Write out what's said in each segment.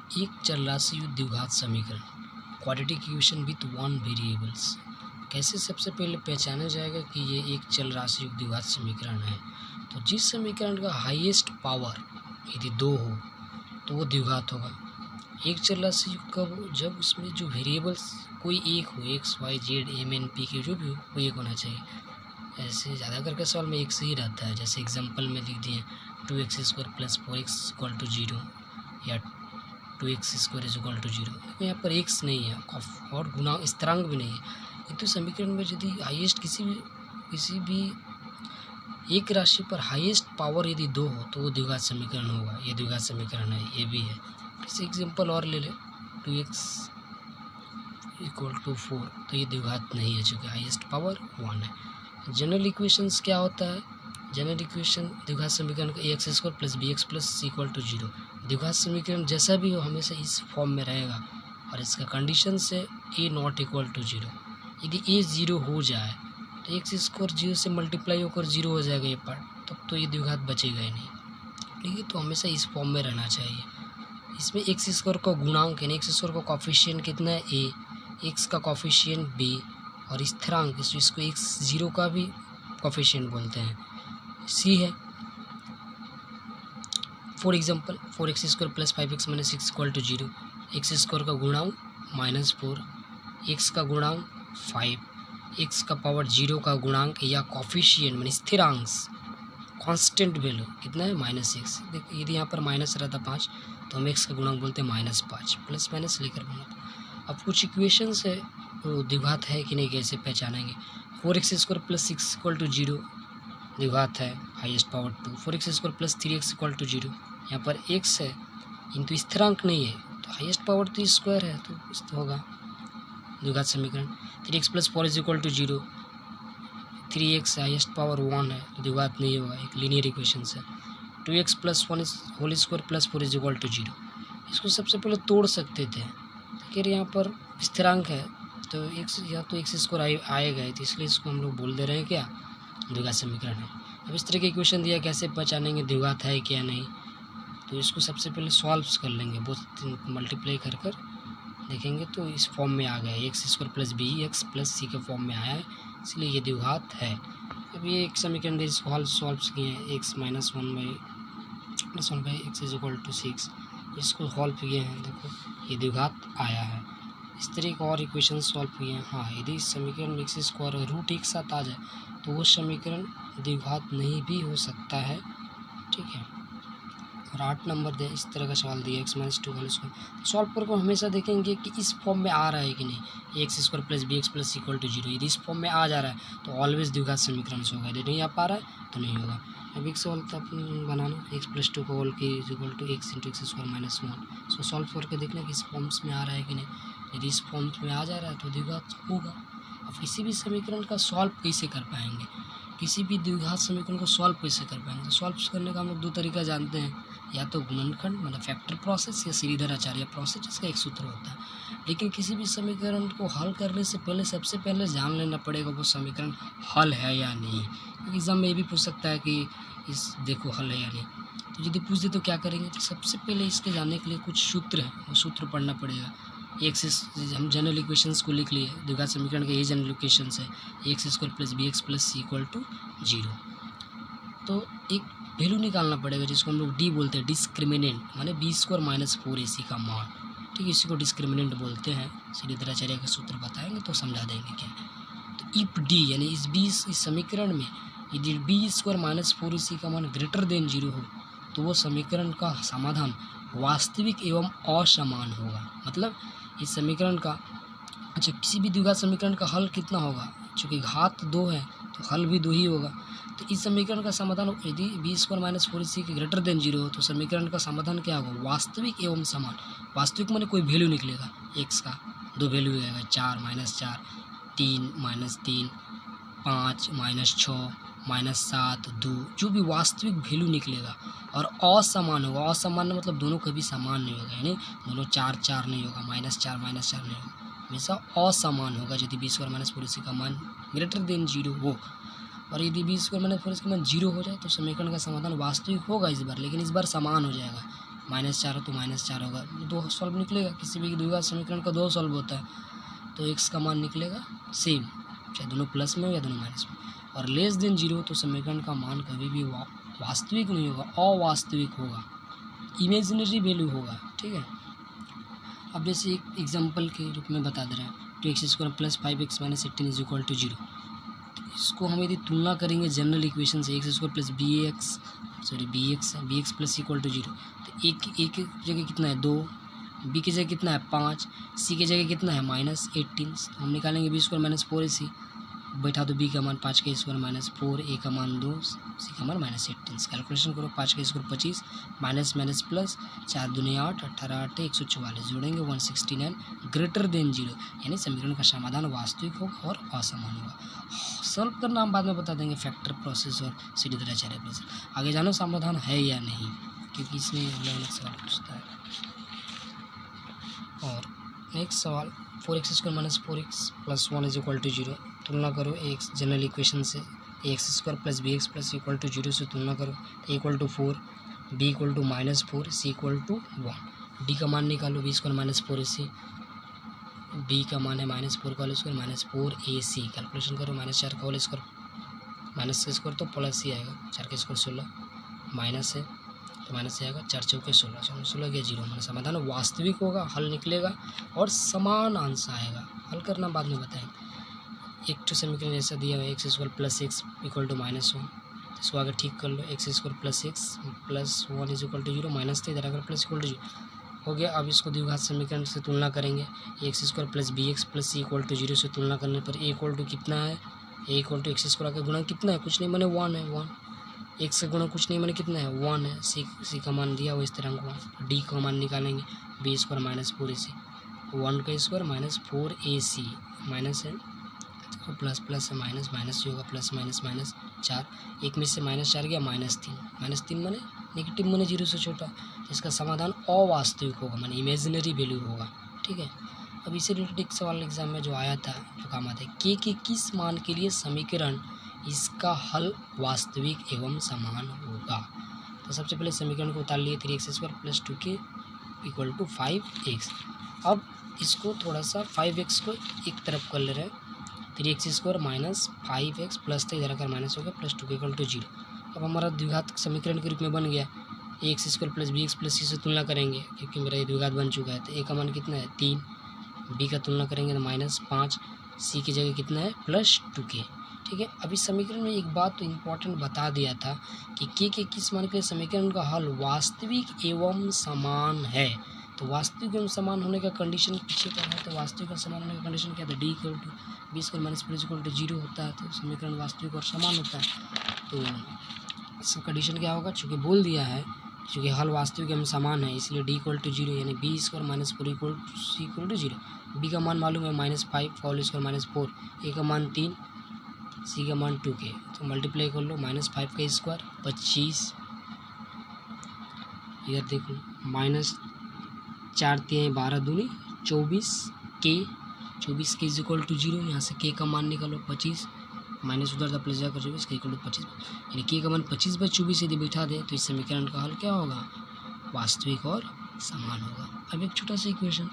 एक चल राशि युक्त द्विघात समीकरण quadratic equation with one variables. कैसे सबसे पहले पहचाना जाएगा कि ये एक चल राशि युक्त द्विघात समीकरण है। तो जिस समीकरण का हाईएस्ट पावर यदि 2 हो तो वो द्विघात होगा। एक चल राशि युक्त कब हो? जब उसमें जो वेरिएबल्स कोई एक हो, x y z m n p के जो भी हो वो एक होना चाहिए। ऐसे ज़्यादा करके सवाल में एक से ही रहता है। जैसे एग्जाम्पल में लिख दिए 2x² + 4x = 0 या 2x² = 0। यहाँ पर एक्स नहीं है और गुणा स्थिरांक भी नहीं है। किंतु समीकरण में यदि हाईएस्ट किसी भी एक राशि पर हाईएस्ट पावर यदि 2 हो तो वो द्विघात समीकरण होगा। ये द्विघात समीकरण है, ये भी है। किसी एग्जाम्पल और ले ले 2x = 4 तो ये द्विघात नहीं है चूँकि हाईएस्ट पावर 1 है। जनरल इक्वेशंस क्या होता है? जनरल इक्वेशन द्विघात समीकरण का ax² + bx + c = 0। द्विघात समीकरण जैसा भी हो हमेशा इस फॉर्म में रहेगा और इसका कंडीशन है a ≠ = 0। यदि a 0 हो जाए तो x² 0 से मल्टीप्लाई होकर 0 हो जाएगा ये पार्ट, तब तो ये द्विघात बचेगा ही नहीं। ठीक है, तो हमेशा इस फॉर्म में रहना चाहिए। इसमें x² का गुणांक है, x² का कॉफिशिएंट कितना है a, x का कॉफिशिएंट b और स्थिरांक इसको x0 का भी कॉफिशिएंट बोलते हैं c है। For example 4x² + 5x - 6 = 0। x² का गुणांक -4, x का गुणांक 5, x का पावर 0 का गुणांक या कॉफिशिएंट मान स्थिरांक कांस्टेंट वैल्यू कितना है -6। देखिए यदि यहाँ पर माइनस रहता 5 तो हम x का गुणांक बोलते हैं -5, प्लस माइनस लेकर बना। अब कुछ इक्वेशन से वो द्विघात है कि नहीं कैसे पहचानेंगे। 4x² + 6 = 0 द्विघात है, हाईएस्ट पावर 2। 4x² + 3x = 0, यहाँ पर x है किंतु स्थिरांक नहीं है तो हाईएस्ट पावर तो स्क्वायर है तो इस तो होगा द्विघात समीकरण। 3x + 4 = 0, 3x हाईएस्ट पावर 1 है तो द्विघात नहीं होगा, एक लीनियर इक्वेशन है। 2x + 1² + 4 = 0। इसको सबसे पहले तोड़ सकते थे, फिर यहाँ पर स्थिरांक है तो x या तो x² आएगा तो इसलिए इसको हम लोग बोल दे रहे हैं क्या, द्विघात समीकरण है। अब इस तरह के इक्वेशन दिया कैसे पहचानेंगे द्विघात है क्या नहीं, तो इसको सबसे पहले सॉल्व कर लेंगे, बहुत मल्टीप्लाई कर देखेंगे तो इस फॉर्म में आ गया x² + bx + c के फॉर्म में आया है, इसलिए ये द्विघात है। अब ये एक समीकरण इसको हल सॉल्व किए हैं x - 1/x = 6, इसको सॉल्व किए हैं, देखो ये द्विघात आया है। इस तरह के और इक्वेशन सॉल्व किए हैं। हाँ, यदि इस समीकरण में x² और रूट एक साथ आ जाए तो वो समीकरण द्विघात नहीं भी हो सकता है। ठीक है, और 8 नंबर दे इस तरह का सवाल दिया x - 2 सॉल्व करके हमेशा देखेंगे कि इस फॉर्म में आ रहा है कि नहीं। x² + bx + c = 0 यदि इस फॉर्म में आ जा रहा है तो ऑलवेज द्विघात समीकरण से होगा, यदि नहीं आ पा रहा है तो नहीं होगा। अब एक सवाल था बनाना x + 2 होल के = x × x² - 1, इसको सॉल्व करके देखना कि इस फॉर्म्स में आ रहा है कि नहीं। यदि इस फॉर्म्स में आ जा रहा है तो द्विघात होगा। अब किसी भी समीकरण का सॉल्व कैसे कर पाएंगे, किसी भी द्विघात समीकरण को सॉल्व कैसे कर पाएंगे, तो सॉल्व करने का हम लोग 2 तरीका जानते हैं, या तो गुणनखंड मतलब फैक्टर प्रोसेस या श्रीधराचार्य प्रोसेस, जिसका एक सूत्र होता है। लेकिन किसी भी समीकरण को हल करने से पहले सबसे पहले जान लेना पड़ेगा वो समीकरण हल है या नहीं। एग्जाम में ये भी पूछ सकता है कि इस देखो हल है या नहीं, तो यदि पूछ दे तो क्या करेंगे, तो सबसे पहले इसके जानने के लिए कुछ सूत्र है, वो सूत्र पढ़ना पड़ेगा। हम जनरल इक्वेशंस को लिख लिए, द्विघात समीकरण के ये जनरल इक्वेशंस है x² + bx + c = 0। तो एक वैल्यू निकालना पड़ेगा जिसको हम लोग डी बोलते हैं, डिस्क्रिमिनेंट, माने b² - 4ac का मान। ठीक है, इसी को डिस्क्रिमिनेंट बोलते हैं। श्रीधराचार्य का सूत्र बताएंगे तो समझा देंगे क्या। तो इफ डी यानी इस समीकरण में यदि b² - 4ac का मान >0 हो तो वो समीकरण का समाधान वास्तविक एवं असमान होगा। मतलब इस समीकरण का अच्छा किसी भी द्विघात समीकरण का हल कितना होगा, चूँकि घात 2 है तो हल भी 2 ही होगा। तो इस समीकरण का समाधान यदि b² - 4ac के >0 हो तो समीकरण का समाधान क्या होगा, वास्तविक एवं समान। वास्तविक माने कोई वैल्यू निकलेगा x का, 2 वैल्यू आएगा 4 - 4, 3 - 3, 5 - 6 -7, 2, जो भी वास्तविक वैल्यू निकलेगा। और असमान होगा, असमान मतलब दोनों कभी समान नहीं होगा, यानी दोनों 4 4 नहीं होगा, -4 -4 नहीं होगा, हमेशा असमान होगा। यदि b² - 4ac का मान >0 हो और यदि b² - 4ac का मान 0 हो जाए तो समीकरण का समाधान वास्तविक होगा इस बार, लेकिन इस बार समान हो जाएगा। -4 हो तो -4 होगा, 2 सॉल्व निकलेगा। किसी भी द्विघात समीकरण का 2 सॉल्व होता है, तो x का मान निकलेगा सेम, चाहे दोनों प्लस में हो या दोनों माइनस में। और लेस देन 0 तो समीकरण का मान कभी भी वास्तविक नहीं होगा, अवास्तविक होगा, इमेजिनरी वैल्यू होगा, ठीक है। अब जैसे एक एग्जांपल के रूप में बता दे रहे हैं, 2x² + 5x - 18 = 0। इसको हम यदि तुलना करेंगे जनरल इक्वेशन से, x² + bx + = 0, तो एक जगह कितना है 2, b की जगह कितना है 5, c की जगह कितना है -18। हम निकालेंगे b² - 4ac, बैठा दो b का मान 5 का स्क्वायर - 4, a का मान 2, c का मान -18। कैलकुलेशन करो, 5 का स्क्वायर 25, माइनस माइनस प्लस, 4 दूनी 8, 18 8 144, जोड़ेंगे 169 ग्रेटर देन 0, यानी समीकरण का समाधान वास्तविक होगा और असमान होगा। सॉल्व करना हम बाद में बता देंगे, फैक्टर प्रोसेस और श्रीधराचार्य प्रोसेस। आगे जानो समाधान है या नहीं, क्योंकि इसमें अलग सवाल पूछता है। और नेक्स्ट सवाल, 4x² - 4x + 1 = 0। तुलना करो x जनरल इक्वेशन से, x² + bx + 0 से तुलना करो, a = 4, b = -4, c = 1। d का मान निकालो, b² - 4ac, b का मान है -4 का होल स्क्वायर -4ac। कैलकुलेशन करो, -4 का होल स्क्वायर माइनस का स्क्वायर तो प्लस ही आएगा, 4 का स्क्वायर 16, माइनस है तो माइनस से आएगा, 4 चौके 16, 16 गया 0। हमारा समाधान वास्तविक होगा, हल निकलेगा और समान आंसर आएगा। हल करना बाद में बताएंगे। एक तो समीकरण ऐसा दिया हुआ है, x² + x = -1, इसको आगे ठीक कर लो, x² + x + 1 = 0, माइनस थे इधर अगर प्लस = 0 हो गया। अब इसको द्विघात समीकरण से तुलना करेंगे, x² + bx + c = 0 से तुलना करने पर a = कितना है, a = x² का गुणा कितना है, कुछ नहीं माने 1 है, 1 x का गुणा कुछ नहीं माने कितना है 1 है, c का मान दिया हुआ इस तरह को, d का मान निकालेंगे, b² - 4ac, 1 का स्क्वायर -4ac, माइनस है तो प्लस प्लस है, माइनस माइनस ही होगा, प्लस माइनस माइनस 4, एक में से -4 गया -3 माने नेगेटिव माने 0 से छोटा, इसका समाधान अवास्तविक होगा, माने इमेजिनरी वैल्यू होगा, ठीक है। अब इसे रिलेटेड एक सवाल एग्जाम में जो आया था, जो काम आता है, के किस मान के लिए समीकरण इसका हल वास्तविक एवं समान होगा। तो सबसे पहले समीकरण को उतार लिए, 3x² + 2k = 5x। अब इसको थोड़ा सा 5x को एक तरफ कर ले रहे हैं, 3x² - 5x प्लस था इधर आकर माइनस हो गया, + 2k = 0। अब हमारा द्विघात समीकरण के रूप में बन गया, x² + bx + c से तुलना करेंगे, क्योंकि मेरा ये द्विघात बन चुका है। तो a का मान कितना है 3, b का तुलना करेंगे तो -5, c की जगह कितना है +2k, ठीक है। अभी समीकरण में एक बात तो इम्पोर्टेंट बता दिया था कि के किस मान के लिए समीकरण का हल वास्तविक एवं समान है। तो वास्तविक एवं समान होने का कंडीशन पीछे का है, तो वास्तविक और समान होने का कंडीशन क्या था, d = b² - 4 = 0 होता है, तो समीकरण वास्तविक और समान होता है। तो इसका कंडीशन क्या होगा, चूँकि बोल दिया है, चूँकि हल वास्तविक एवं समान है, इसलिए d = 0, यानी b² - 4 = c = 0। b का मान मालूम है -5 का होल स्क्वायर -4, a का मान 3, c का मान 2k, तो मल्टीप्लाई कर लो, -5 का स्क्वायर 25, इधर देखो -4 3 12 दूनी 24 k, 24 k = 0। यहाँ से k का मान निकालो 25, माइनस उधर था प्लस जाकर 24, k = 25, यानी k का मान 25/24 यदि बिठा दें तो इस समीकरण का हल क्या होगा, वास्तविक और समान होगा। अब एक छोटा सा इक्वेशन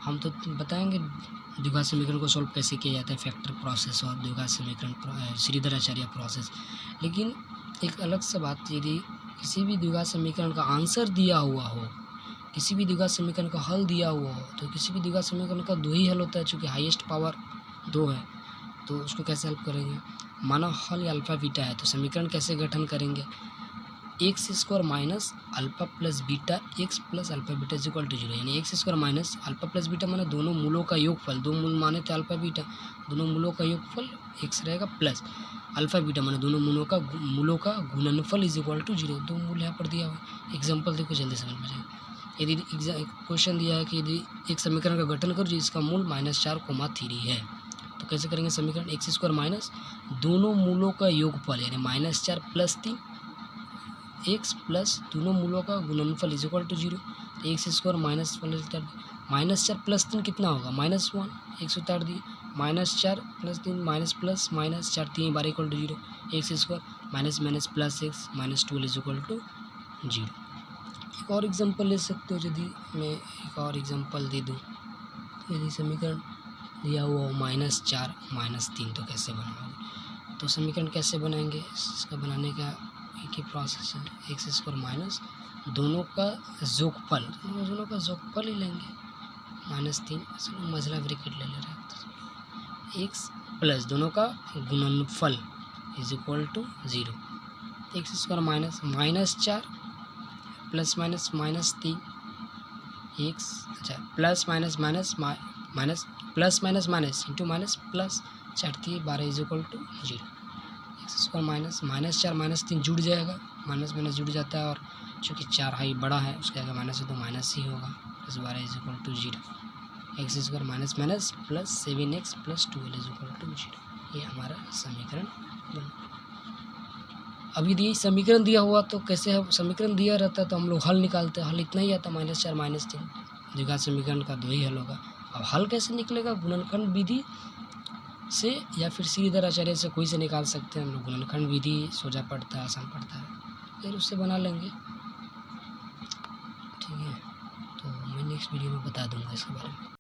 हम तो बताएंगे द्विघात समीकरण को सॉल्व कैसे किया जाता है, फैक्टर प्रोसेस और द्विघात समीकरण श्रीधराचार्य प्रोसेस। लेकिन एक अलग सा बात, यदि किसी भी द्विघात समीकरण का आंसर दिया हुआ हो, किसी भी द्विघात समीकरण का हल दिया हुआ हो, तो किसी भी द्विघात समीकरण का 2 ही हल होता है, चूँकि हाईएस्ट पावर 2 है, तो उसको कैसे हल करेंगे। माना हल अल्फा बीटा है, तो समीकरण कैसे गठन करेंगे, x² - alpha + beta x + alpha beta = 0, यानी x² - अल्फा + बीटा माने दोनों मूलों का योगफल, दो मूल माने थे अल्फा बीटा, दोनों मूलों का योगफल x रहेगा, प्लस अल्फा बीटा माने दोनों मूलों का गुणनफल = 0। दो मूल यहाँ पर दिया हुआ, एग्जाम्पल देखो जल्दी समझ में जाएगा। यदि क्वेश्चन दिया है कि यदि एक समीकरण का गठन करो जिसका मूल -4,3 है, तो कैसे करेंगे समीकरण, x² - दोनों मूलों का योगफल यानी -4 + 3 x प्लस दोनों मूलों का गुणनफल = 0। तो x² -4 + 3 कितना होगा -1, x उतार दिए, -4 + 3 -+-4 3 12 = 0, x² - -+ x -12 = 0। एक और एग्जांपल ले सकते हो। यदि मैं एक और एग्जांपल दे दूँ, यदि समीकरण दिया हुआ हो -4 -3 तो कैसे बनाओगे? तो समीकरण कैसे बनाएंगे? इसका बनाने का एक ही प्रोसेस है, एक्स स्क्वायर माइनस दोनों का जोगफल, दोनों का जोगफल ही लेंगे -3, चलो मझला ब्रैकेट ले ले रहे हैं, एक्स प्लस दोनों का गुणनफल is equal to 0। X square minus -4 plus minus -3 x, अच्छा plus minus minus minus plus minus minus into minus plus 4×3 = 12 is equal to 0। X square minus -4 -3 जुड़ जाएगा, माइनस माइनस जुड़ जाता है, और चूँकि 4 हाई बड़ा है उसके आगे माइनस है तो माइनस ही होगा, plus 12 is equal to 0। X square minus minus plus 7x plus 12 is equal to 0। ये हमारा समीकरण बन। अब यदि समीकरण दिया हुआ तो कैसे, हम समीकरण दिया रहता तो हम लोग हल निकालते, हल इतना ही आता -4 -3, द्विघात समीकरण का 2 ही हल होगा। अब हल कैसे निकलेगा? गुणनखंड विधि से या फिर श्रीधर आचार्य से कोई से निकाल सकते हैं हम लोग। गुणनखंड विधि सोजा पड़ता है, आसान पड़ता है, फिर उससे बना लेंगे, ठीक है। तो मैं नेक्स्ट वीडियो में बता दूंगा इसके बारे में।